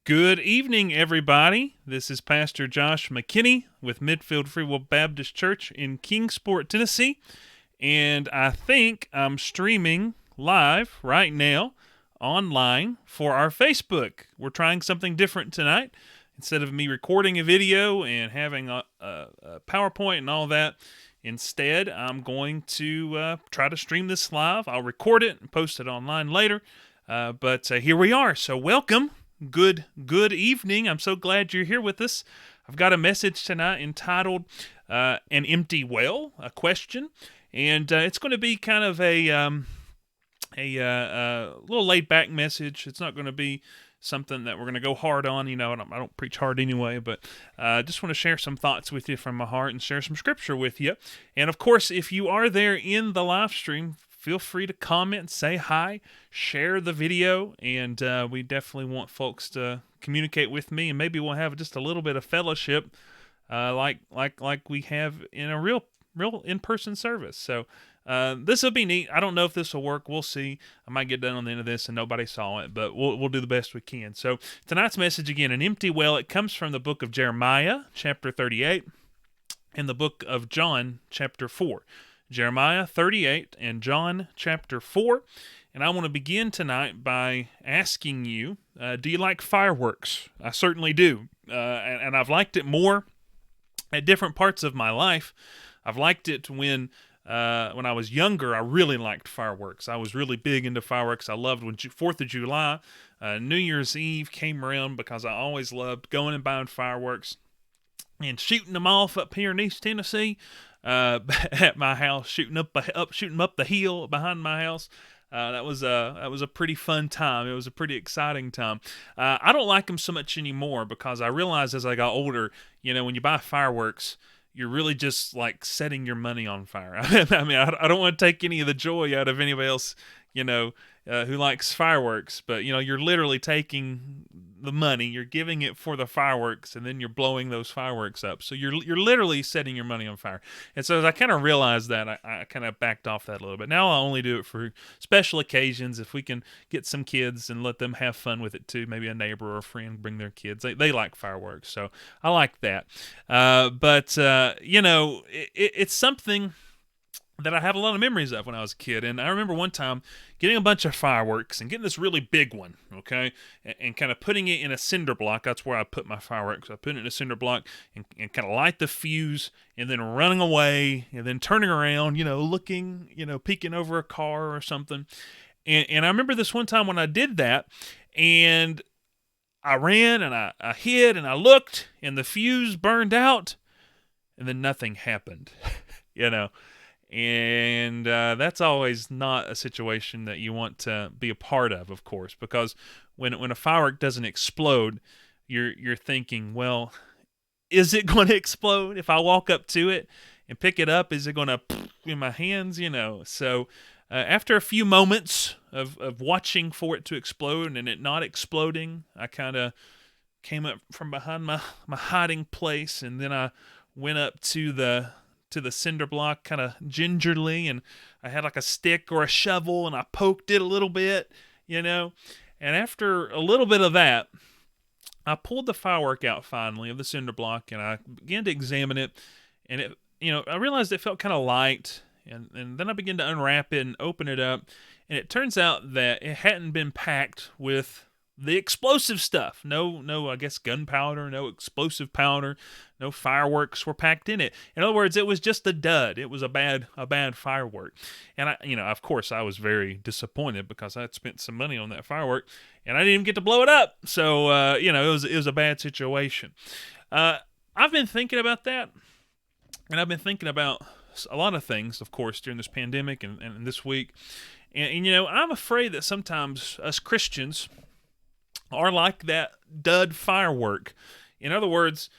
Good evening, everybody. This is Pastor Josh McKinney with Midfield Free Will Baptist Church in Kingsport, Tennessee. And I think I'm streaming live right now online for our Facebook. We're trying something different tonight. Instead of me recording a video and having a PowerPoint and all that, instead I'm going to try to stream this live. I'll record it and post it online later. But here we are. So welcome. Good evening. I'm so glad you're here with us. I've got a message tonight entitled An Empty Well, a question. And it's going to be kind of a little laid-back message. It's not going to be something that we're going to go hard on. I don't preach hard anyway, but I just want to share some thoughts with you from my heart and share some scripture with you. And, of course, if you are there in the live stream, feel free to comment, say hi, share the video, and we definitely want folks to communicate with me, and maybe we'll have just a little bit of fellowship like we have in a real in-person service. So this will be neat. I don't know if this will work. We'll see. I might get done on the end of this and nobody saw it, but we'll do the best we can. So tonight's message, again, an empty well. It comes from the book of Jeremiah, chapter 38, and the book of John, chapter 4. Jeremiah 38 and John chapter 4. And I want to begin tonight by asking you, do you like fireworks? I certainly do. And I've liked it more at different parts of my life. I've liked it when I was younger. I really liked fireworks. I was really big into fireworks. I loved when 4th of July, New Year's Eve came around because I always loved going and buying fireworks and shooting them off up here in East Tennessee. At my house, shooting up the hill behind my house. That was a pretty fun time. It was a pretty exciting time. I don't like them so much anymore because I realized as I got older, when you buy fireworks, you're really just like setting your money on fire. I mean, I don't want to take any of the joy out of anybody else, who likes fireworks, but you're literally taking the money, you're giving it for the fireworks, and then you're blowing those fireworks up. So you're literally setting your money on fire. And so as I kind of realized that, I kind of backed off that a little bit. Now I only do it for special occasions. If we can get some kids and let them have fun with it too, maybe a neighbor or a friend bring their kids. They like fireworks, so I like that. But it's something that I have a lot of memories of when I was a kid. And I remember one time getting a bunch of fireworks and getting this really big one, okay, and kind of putting it in a cinder block. That's where I put my fireworks. I put it in a cinder block and kind of light the fuse and then running away and then turning around, looking, peeking over a car or something. And I remember this one time when I did that, and I ran and I hid and I looked and the fuse burned out and then nothing happened, And that's always not a situation that you want to be a part of course, because when a firework doesn't explode, you're thinking, well, is it going to explode? If I walk up to it and pick it up, is it going to in my hands? So after a few moments of watching for it to explode and it not exploding, I kind of came up from behind my hiding place, and then I went up to the cinder block kind of gingerly, and I had like a stick or a shovel and I poked it a little bit, and after a little bit of that, I pulled the firework out finally of the cinder block and I began to examine it, and it, I realized it felt kind of light, and then I began to unwrap it and open it up, and it turns out that it hadn't been packed with the explosive stuff. No, I guess gunpowder, no explosive powder, no fireworks were packed in it. In other words, it was just a dud. It was a bad firework. And of course, I was very disappointed because I had spent some money on that firework and I didn't even get to blow it up. So, it was a bad situation. I've been thinking about that, and I've been thinking about a lot of things, of course, during this pandemic and this week. And I'm afraid that sometimes us Christians are like that dud firework. In other words,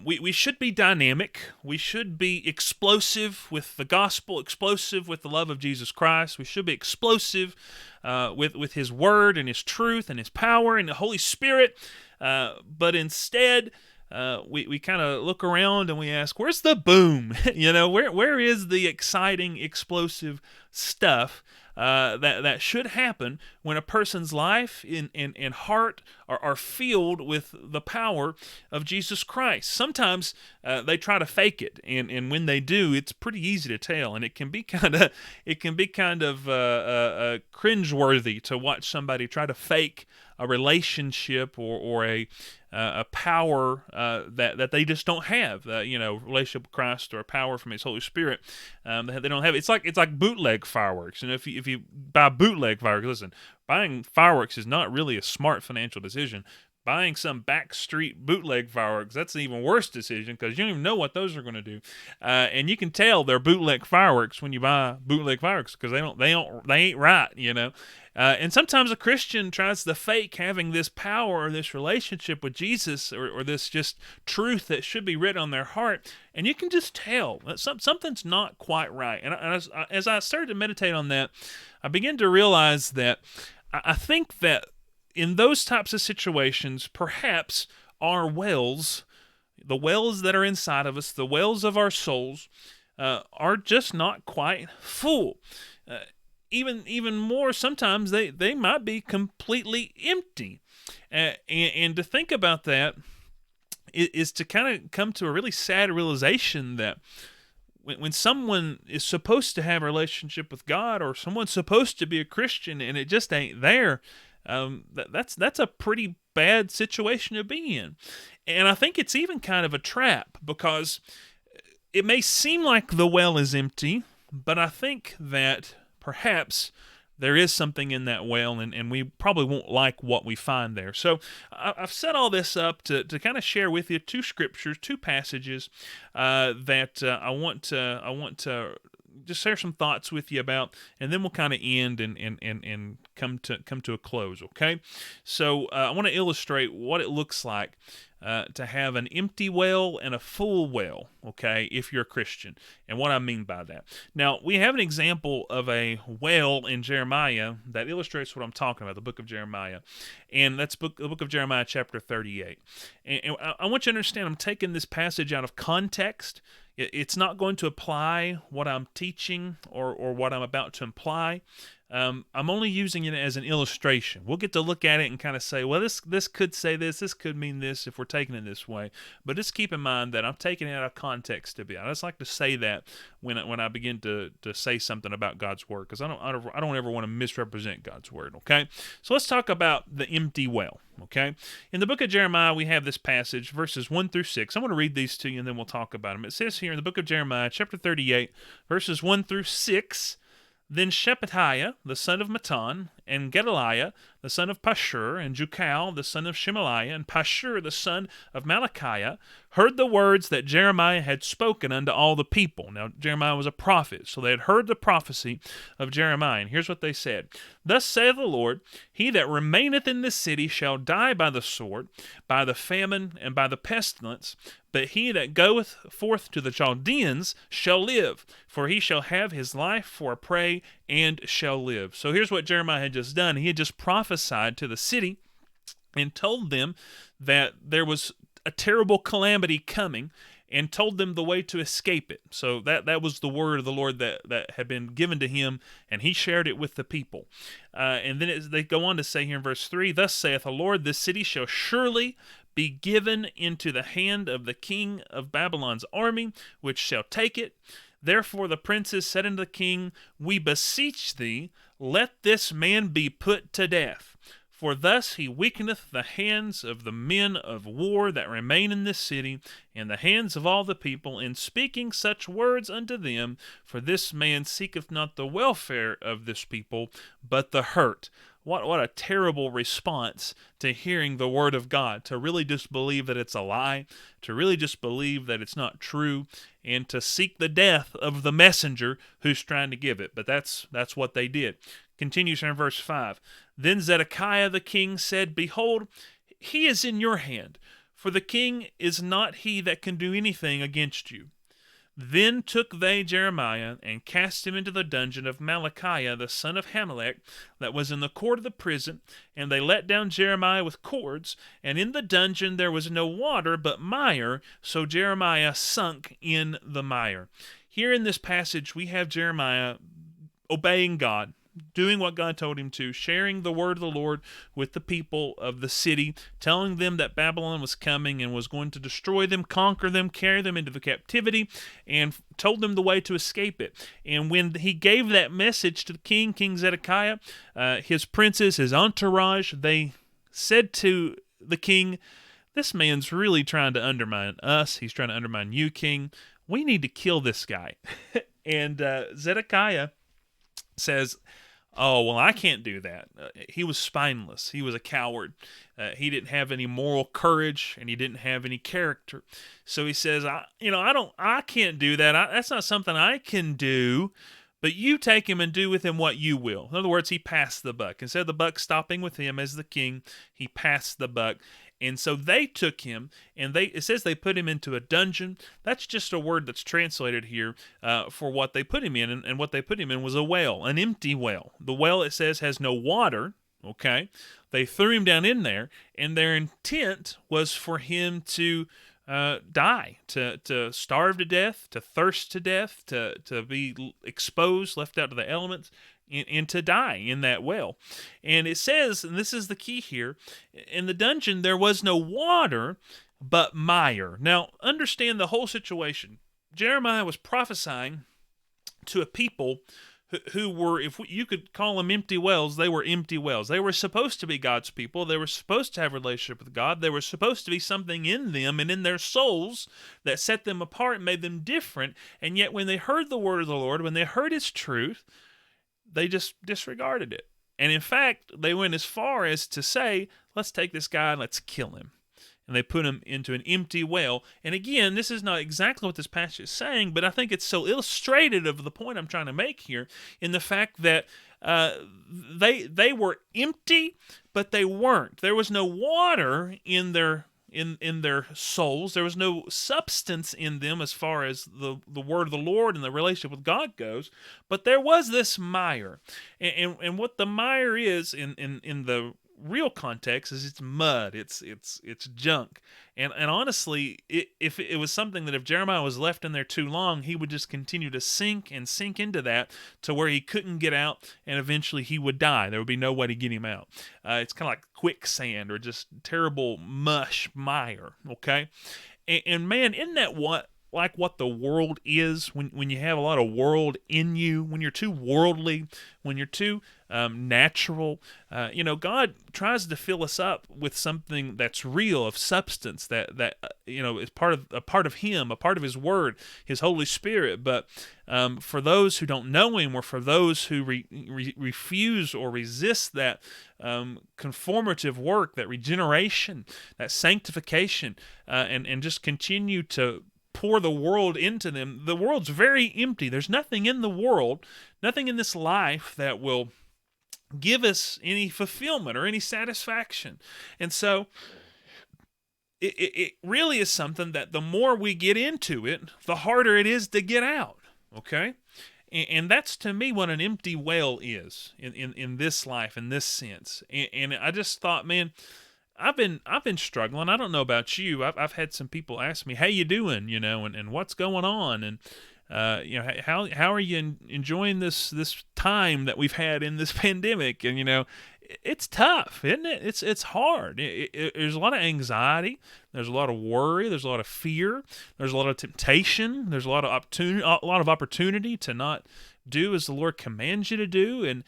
we should be dynamic. We should be explosive with the gospel, explosive with the love of Jesus Christ. We should be explosive with His Word and His truth and His power and the Holy Spirit. But instead, we kind of look around and we ask, where's the boom? Where is the exciting, explosive stuff that should happen when a person's life and heart are filled with the power of Jesus Christ. Sometimes they try to fake it, and when they do, it's pretty easy to tell, and it can be kind of cringeworthy to watch somebody try to fake a relationship or a power that they just don't have, relationship with Christ or a power from His Holy Spirit. They don't have. It's like bootleg fireworks. And if you buy bootleg fireworks, listen, buying fireworks is not really a smart financial decision. Buying some backstreet bootleg fireworks, that's an even worse decision because you don't even know what those are going to do. And you can tell they're bootleg fireworks when you buy bootleg fireworks because they ain't right. And sometimes a Christian tries to fake having this power or this relationship with Jesus or this just truth that should be written on their heart, and you can just tell that something's not quite right. And as I started to meditate on that, I began to realize that I think that in those types of situations, perhaps our wells, the wells that are inside of us, the wells of our souls, are just not quite full. Even more, sometimes they might be completely empty. And to think about that is to kind of come to a really sad realization that when someone is supposed to have a relationship with God, or someone's supposed to be a Christian and it just ain't there, that's a pretty bad situation to be in. And I think it's even kind of a trap because it may seem like the well is empty, but I think that perhaps there is something in that well, and we probably won't like what we find there. So I've set all this up to kind of share with you two scriptures, two passages that I want to just share some thoughts with you about, and then we'll kind of end and come to a close. Okay, so I want to illustrate what it looks like to have an empty well and a full well, okay, if you're a Christian, and what I mean by that. Now, we have an example of a well in Jeremiah that illustrates what I'm talking about, the book of Jeremiah, and that's the book of Jeremiah chapter 38. And I want you to understand, I'm taking this passage out of context. It's not going to apply what I'm teaching or what I'm about to imply. I'm only using it as an illustration. We'll get to look at it and kind of say, well, this could say this could mean this if we're taking it this way. But just keep in mind that I'm taking it out of context a bit. I just like to say that when I begin to say something about God's word, because I don't ever want to misrepresent God's word. Okay, so let's talk about the empty well. Okay, in the book of Jeremiah, we have this passage, verses 1 through 6. I'm going to read these to you, and then we'll talk about them. It says here in the book of Jeremiah, chapter 38, verses 1 through 6. Then Shephatiah, the son of Mattan, and Gedaliah, the son of Pashur, and Jucal, the son of Shemaliah, and Pashur, the son of Malachiah, heard the words that Jeremiah had spoken unto all the people. Now, Jeremiah was a prophet, so they had heard the prophecy of Jeremiah. And here's what they said. Thus saith the Lord, he that remaineth in this city shall die by the sword, by the famine, and by the pestilence, but he that goeth forth to the Chaldeans shall live, for he shall have his life for a prey, and shall live. So here's what Jeremiah had just done. He had just prophesied to the city and told them that there was a terrible calamity coming, and told them the way to escape it. So that was the word of the Lord that had been given to him, and he shared it with the people. And then they go on to say here in verse 3, Thus saith the Lord, this city shall surely be given into the hand of the king of Babylon's army, which shall take it. Therefore the princes said unto the king, We beseech thee, let this man be put to death. For thus he weakeneth the hands of the men of war that remain in this city, and the hands of all the people, in speaking such words unto them. For this man seeketh not the welfare of this people, but the hurt. What a terrible response to hearing the word of God, to really just believe that it's a lie, to really just believe that it's not true, and to seek the death of the messenger who's trying to give it. But that's what they did. Continues here in verse 5. Then Zedekiah the king said, Behold, he is in your hand, for the king is not he that can do anything against you. Then took they Jeremiah, and cast him into the dungeon of Malachiah the son of Hamelech, that was in the court of the prison, and they let down Jeremiah with cords, and in the dungeon there was no water, but mire, so Jeremiah sunk in the mire. Here in this passage, we have Jeremiah obeying God, doing what God told him to, sharing the word of the Lord with the people of the city, telling them that Babylon was coming and was going to destroy them, conquer them, carry them into the captivity, and told them the way to escape it. And when he gave that message to the king, King Zedekiah, his princes, his entourage, they said to the king, "This man's really trying to undermine us. He's trying to undermine you, king. We need to kill this guy." And Zedekiah says, "Oh, well, I can't do that." He was spineless. He was a coward. He didn't have any moral courage, and he didn't have any character. So he says, I can't do that. That's not something I can do. But you take him and do with him what you will." In other words, he passed the buck. Instead of the buck stopping with him as the king, he passed the buck. And so they took him, and it says they put him into a dungeon. That's just a word that's translated here for what they put him in. And what they put him in was a well, an empty well. The well, it says, has no water, okay? They threw him down in there, and their intent was for him to die, to starve to death, to thirst to death, to be exposed, left out to the elements, and to die in that well. And it says, and this is the key here, in the dungeon there was no water, but mire. Now, understand the whole situation. Jeremiah was prophesying to a people who were, if you could call them empty wells, they were empty wells. They were supposed to be God's people. They were supposed to have a relationship with God. There was supposed to be something in them and in their souls that set them apart and made them different. And yet when they heard the word of the Lord, when they heard his truth, they just disregarded it. And in fact, they went as far as to say, "Let's take this guy and let's kill him." And they put him into an empty well. And again, this is not exactly what this passage is saying, but I think it's so illustrative of the point I'm trying to make here in the fact that they were empty, but they weren't. There was no water in their souls. There was no substance in them as far as the word of the Lord and the relationship with God goes, but there was this mire. And what the mire is in the real context is it's mud, it's junk. And honestly, if it was something that if Jeremiah was left in there too long, he would just continue to sink into that to where he couldn't get out, and eventually he would die. There would be no way to get him out. It's kind of like quicksand or just terrible mush, mire, okay? And man, isn't that what the world is when you have a lot of world in you, when you're too worldly, when you're too natural. God tries to fill us up with something that's real, of substance, that is part of Him, a part of His Word, His Holy Spirit. But for those who don't know Him, or for those who refuse or resist that conformative work, that regeneration, that sanctification, and just continue to pour the world into them, the world's very empty. There's nothing in the world, nothing in this life that will give us any fulfillment or any satisfaction. And so it really is something that the more we get into it, the harder it is to get out, okay? And that's, to me, what an empty well is in this life, in this sense. And I just thought, man, I've been struggling. I don't know about you. I've had some people ask me, "How you doing?" And what's going on, and how are you enjoying this time that we've had in this pandemic? And it's tough, isn't it? It's hard. There's a lot of anxiety. There's a lot of worry. There's a lot of fear. There's a lot of temptation. There's a lot of opportunity to not do as the Lord commands you to do. And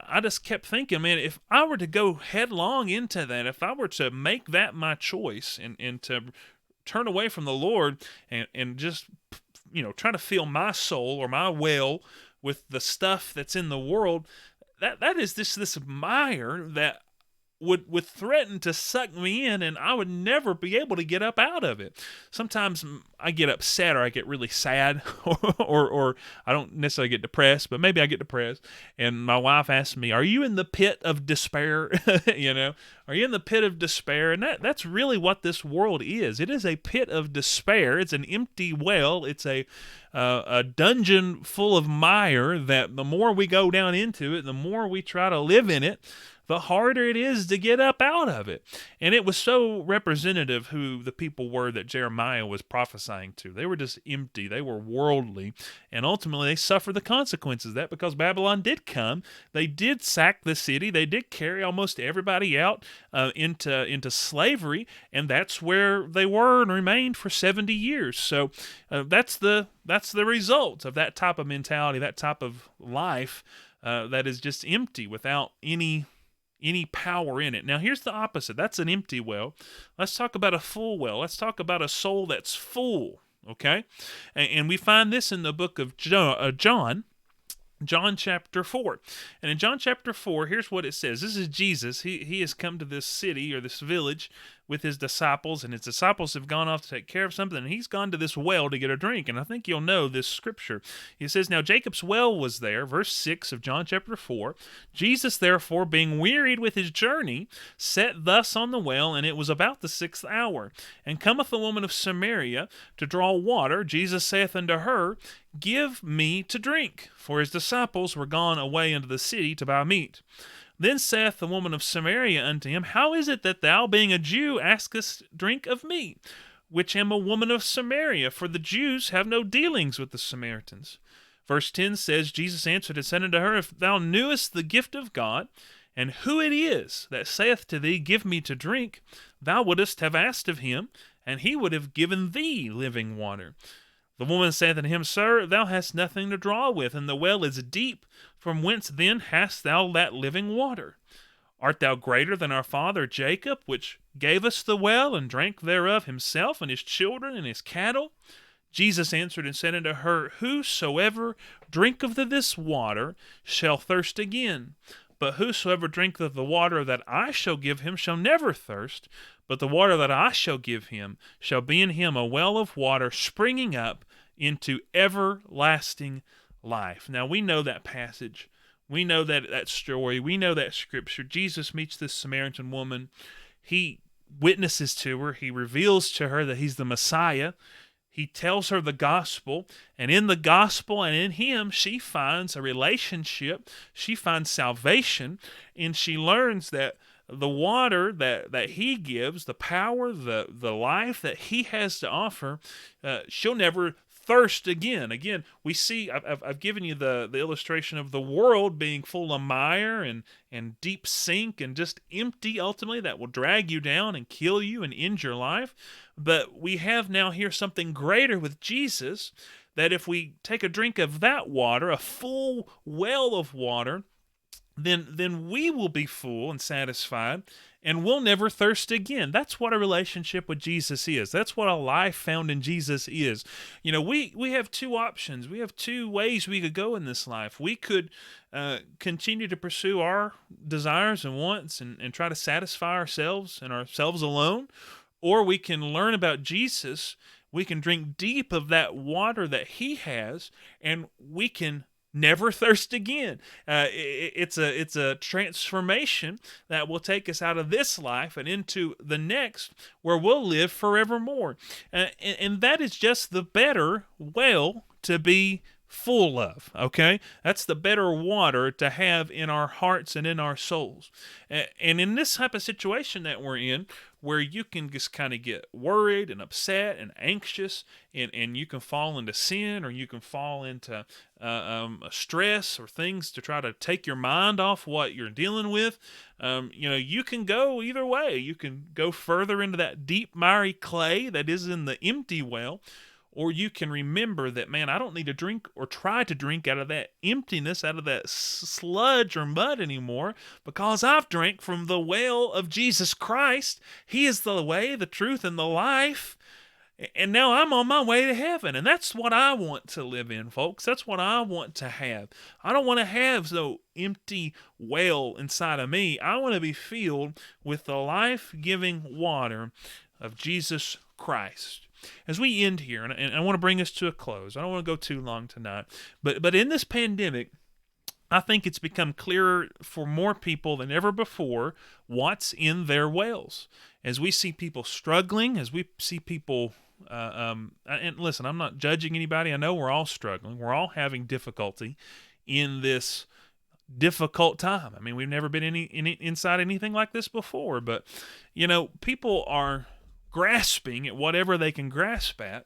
I just kept thinking, man, if I were to go headlong into that, if I were to make that my choice and to turn away from the Lord and just, try to fill my soul or my well with the stuff that's in the world, that is this mire that would threaten to suck me in, and I would never be able to get up out of it. Sometimes I get upset, or I get really sad, or I don't necessarily get depressed, but maybe I get depressed. And my wife asks me, "Are you in the pit of despair?" Are you in the pit of despair? And that's really what this world is. It is a pit of despair. It's an empty well. It's a a dungeon full of mire that the more we go down into it, the more we try to live in it, the harder it is to get up out of it. And it was so representative who the people were that Jeremiah was prophesying to. They were just empty. They were worldly. And ultimately, they suffered the consequences of that because Babylon did come. They did sack the city. They did carry almost everybody out into slavery. And that's where they were and remained for 70 years. So that's the result of that type of mentality, that type of life that is just empty without any power in it. Now, here's the opposite. That's an empty well. Let's talk about a full well. Let's talk about a soul that's full, okay? And we find this in the book of John chapter 4. And in John chapter 4, here's what it says. This is Jesus. He has come to this city or this village with his disciples, and his disciples have gone off to take care of something, and he's gone to this well to get a drink. And I think you'll know this scripture. He says, now Jacob's well was there, verse 6 of John chapter 4. Jesus, therefore, being wearied with his journey, sat thus on the well, and it was about the 6th hour. And cometh a woman of Samaria to draw water. Jesus saith unto her, give me to drink. For his disciples were gone away into the city to buy meat. Then saith the woman of Samaria unto him, how is it that thou, being a Jew, askest drink of me, which am a woman of Samaria? For the Jews have no dealings with the Samaritans. Verse 10 says, Jesus answered and said unto her, if thou knewest the gift of God, and who it is that saith to thee, give me to drink, thou wouldest have asked of him, and he would have given thee living water. The woman saith unto him, sir, thou hast nothing to draw with, and the well is deep. From whence then hast thou that living water? Art thou greater than our father Jacob, which gave us the well, and drank thereof himself, and his children, and his cattle? Jesus answered and said unto her, whosoever drinketh of this water shall thirst again. But whosoever drinketh of the water that I shall give him shall never thirst. But the water that I shall give him shall be in him a well of water springing up into everlasting life. Now, we know that passage. We know that story. We know that scripture. Jesus meets this Samaritan woman. He witnesses to her. He reveals to her that he's the Messiah. He tells her the gospel, and in the gospel and in him, she finds a relationship. She finds salvation, and she learns that the water that he gives, the power, the life that he has to offer, she'll never thirst again. Again, we see, I've given you the illustration of the world being full of mire and deep sink and just empty, ultimately, that will drag you down and kill you and end your life. But we have now here something greater with Jesus, that if we take a drink of that water, a full well of water, then we will be full and satisfied, and we'll never thirst again. That's what a relationship with Jesus is. That's what a life found in Jesus is. You know, we have two options. We have two ways we could go in this life. We could continue to pursue our desires and wants and try to satisfy ourselves and ourselves alone, or we can learn about Jesus. We can drink deep of that water that he has, and we can never thirst again. It's a transformation that will take us out of this life and into the next, where we'll live forevermore. And that is just the better well to be full of, okay? That's the better water to have in our hearts and in our souls. And in this type of situation that we're in, where you can just kind of get worried and upset and anxious, and you can fall into sin, or you can fall into stress or things to try to take your mind off what you're dealing with. You can go either way. You can go further into that deep, miry clay that is in the empty well, or you can remember that, man, I don't need to drink or try to drink out of that emptiness, out of that sludge or mud anymore, because I've drank from the well of Jesus Christ. He is the way, the truth, and the life. And now I'm on my way to heaven. And that's what I want to live in, folks. That's what I want to have. I don't want to have no empty well inside of me. I want to be filled with the life-giving water of Jesus Christ. As we end here, and I want to bring us to a close, I don't want to go too long tonight, but in this pandemic, I think it's become clearer for more people than ever before what's in their wells. As we see people struggling, as we see people And listen, I'm not judging anybody. I know we're all struggling. We're all having difficulty in this difficult time. I mean, we've never been inside anything like this before, but people are grasping at whatever they can grasp at,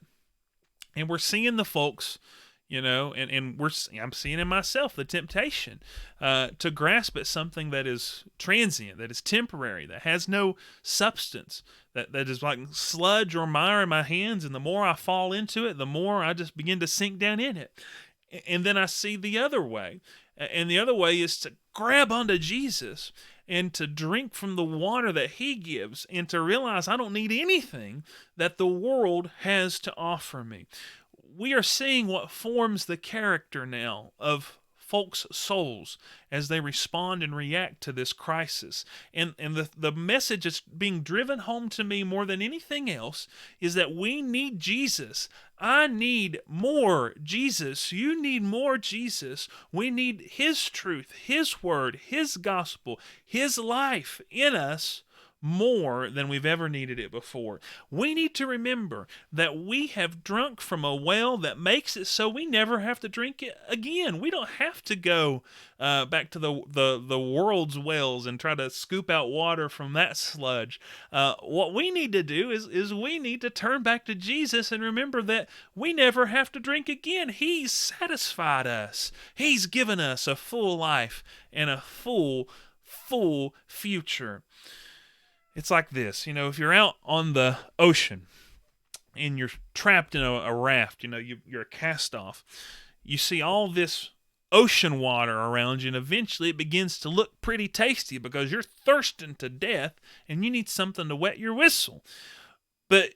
and we're seeing the folks, I'm seeing in myself the temptation to grasp at something that is transient, that is temporary, that has no substance, that is like sludge or mire in my hands, and the more I fall into it, the more I just begin to sink down in it. And then I see the other way. And the other way is to grab onto Jesus and to drink from the water that he gives, and to realize I don't need anything that the world has to offer me. We are seeing what forms the character now of folks' souls as they respond and react to this crisis. And the message that's being driven home to me more than anything else is that we need Jesus. I need more Jesus. You need more Jesus. We need his truth, his word, his gospel, his life in us more than we've ever needed it before. We need to remember that we have drunk from a well that makes it so we never have to drink it again. We don't have to go back to the world's wells and try to scoop out water from that sludge. What we need to do is we need to turn back to Jesus and remember that we never have to drink again. He's satisfied us. He's given us a full life and a full future. It's like this, if you're out on the ocean and you're trapped in a raft, you're a cast off, you see all this ocean water around you, and eventually it begins to look pretty tasty because you're thirsting to death and you need something to wet your whistle. But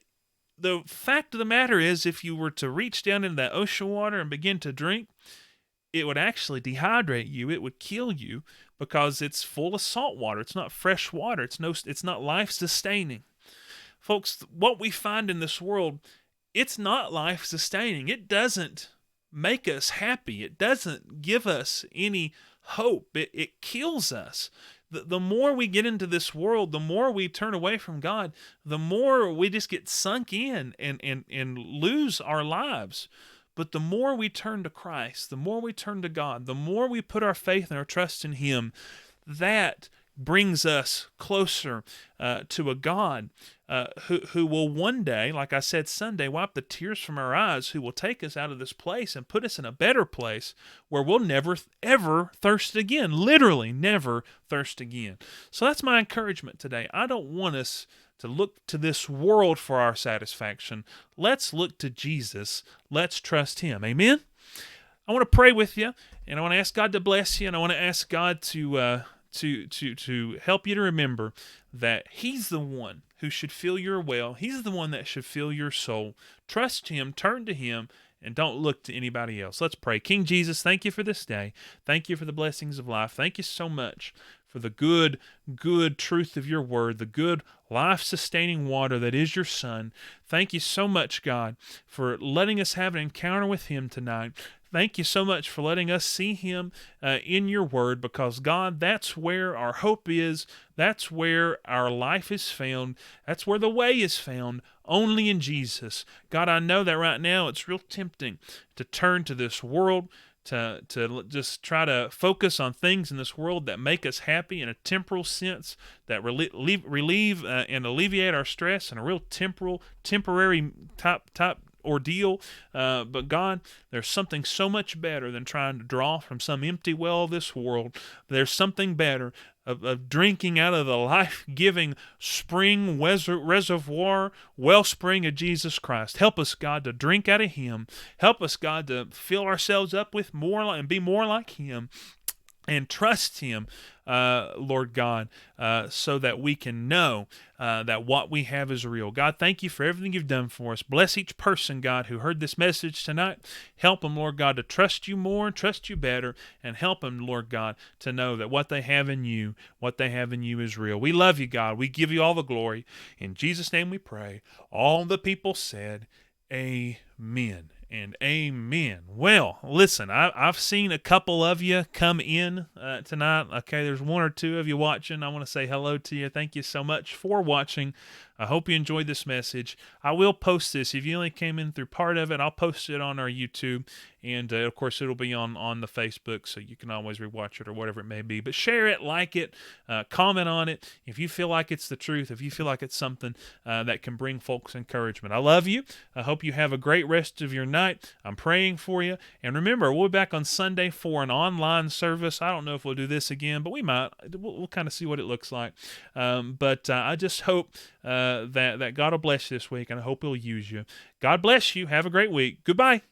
the fact of the matter is, if you were to reach down into that ocean water and begin to drink, it would actually dehydrate you. It would kill you because it's full of salt water. It's not fresh water. It's not life-sustaining. Folks, what we find in this world, it's not life-sustaining. It doesn't make us happy. It doesn't give us any hope. It kills us. The more we get into this world, the more we turn away from God, the more we just get sunk in and lose our lives. But the more we turn to Christ, the more we turn to God, the more we put our faith and our trust in him, that brings us closer to a God who will one day, like I said Sunday, wipe the tears from our eyes, who will take us out of this place and put us in a better place where we'll never, ever thirst again. Literally never thirst again. So that's my encouragement today. I don't want us to look to this world for our satisfaction. Let's look to Jesus. Let's trust him. Amen? I want to pray with you, and I want to ask God to bless you, and I want to ask God to help you to remember that he's the one who should fill your well. He's the one that should fill your soul. Trust him, turn to him, and don't look to anybody else. Let's pray. King Jesus, thank you for this day. Thank you for the blessings of life. Thank you so much for the good truth of your word, the good life-sustaining water that is your Son. Thank you so much, God, for letting us have an encounter with him tonight. Thank you so much for letting us see him in your word, because, God, that's where our hope is. That's where our life is found. That's where the way is found, only in Jesus. God, I know that right now it's real tempting to turn to this world, to just try to focus on things in this world that make us happy in a temporal sense, that relieve and alleviate our stress in a real temporary type ordeal. But God, there's something so much better than trying to draw from some empty well of this world. There's something better of drinking out of the life-giving spring, reservoir, wellspring of Jesus Christ. Help us, God, to drink out of him. Help us, God, to fill ourselves up with more and be more like him, and trust him, Lord God, so that we can know that what we have is real. God, thank you for everything you've done for us. Bless each person, God, who heard this message tonight. Help them, Lord God, to trust you more and trust you better, and help them, Lord God, to know that what they have in you is real. We love you, God. We give you all the glory. In Jesus' name we pray. All the people said, amen. and amen. Well, listen, I've seen a couple of you come in tonight. Okay, there's one or two of you watching. I want to say hello to you. Thank you so much for watching. I hope you enjoyed this message. I will post this. If you only came in through part of it, I'll post it on our YouTube. And, of course, it'll be on the Facebook, so you can always rewatch it or whatever it may be. But share it, like it, comment on it. If you feel like it's the truth, if you feel like it's something that can bring folks encouragement. I love you. I hope you have a great rest of your night. I'm praying for you. And remember, we'll be back on Sunday for an online service. I don't know if we'll do this again, but we might. We'll kind of see what it looks like. But I just hope that God will bless you this week, and I hope He'll use you. God bless you. Have a great week. Goodbye.